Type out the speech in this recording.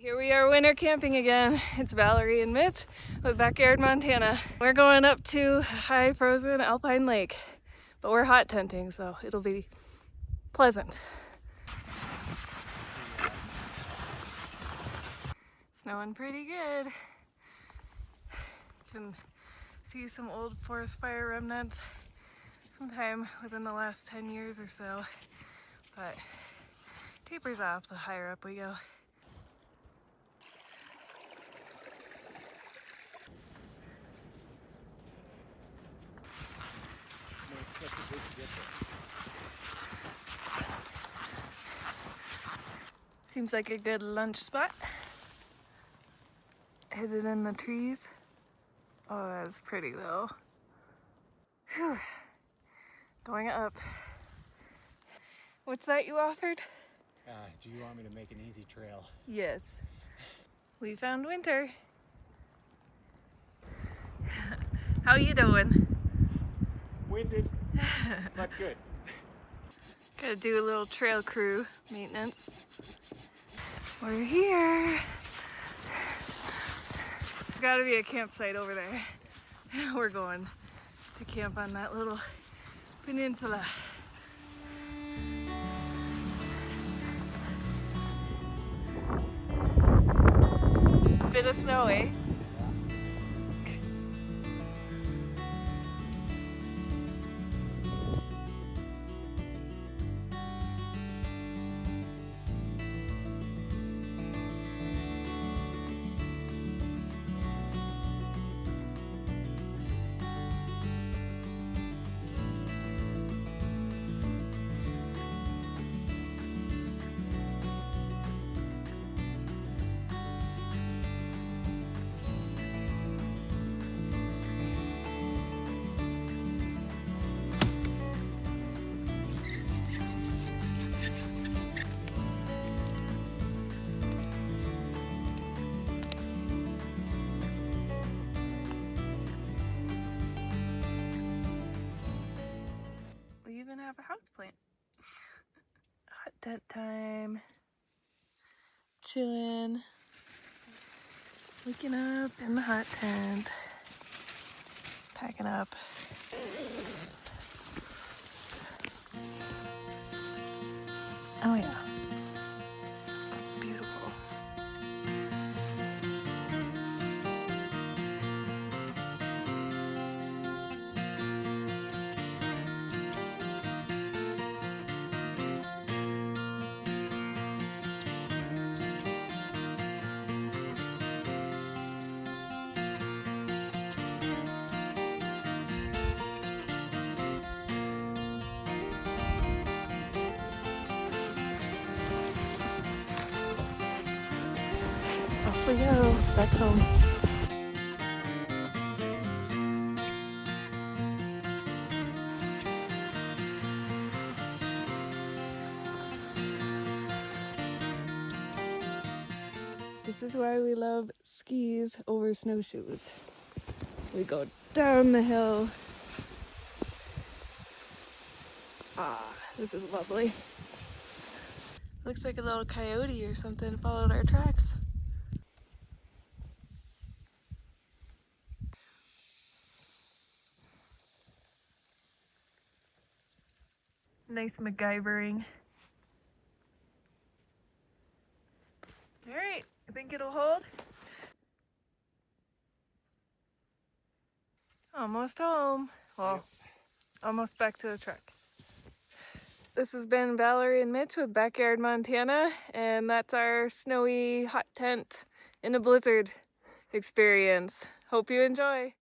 Here we are winter camping again. It's Valerie and Mitch with Backyard, Montana. We're going up to high frozen alpine lake, but we're hot tenting, so it'll be pleasant. Snowing pretty good. Can see some old forest fire remnants sometime within the last 10 years or so, but tapers off the higher up we go. Seems like a good lunch spot. Hidden in the trees. Oh, that's pretty though. Whew. Going up. What's that you offered? Do you want me to make an easy trail? Yes. We found winter. How you doing? Winded, but good. Gotta do a little trail crew maintenance. We're here. Gotta be a campsite over there. We're going to camp on that little peninsula. Bit of snow, eh? We even have a houseplant. Hot tent time. Chilling. Waking up in the hot tent. Packing up. Oh yeah. It's beautiful. Off we go, back home. This is why we love skis over snowshoes. We go down the hill. Ah, this is lovely. Looks like a little coyote or something followed our tracks. Nice MacGyvering. All right, I think it'll hold. Almost home. Well, almost back to the truck. This has been Valerie and Mitch with Backyard, Montana, and that's our snowy hot tent in a blizzard experience. Hope you enjoy.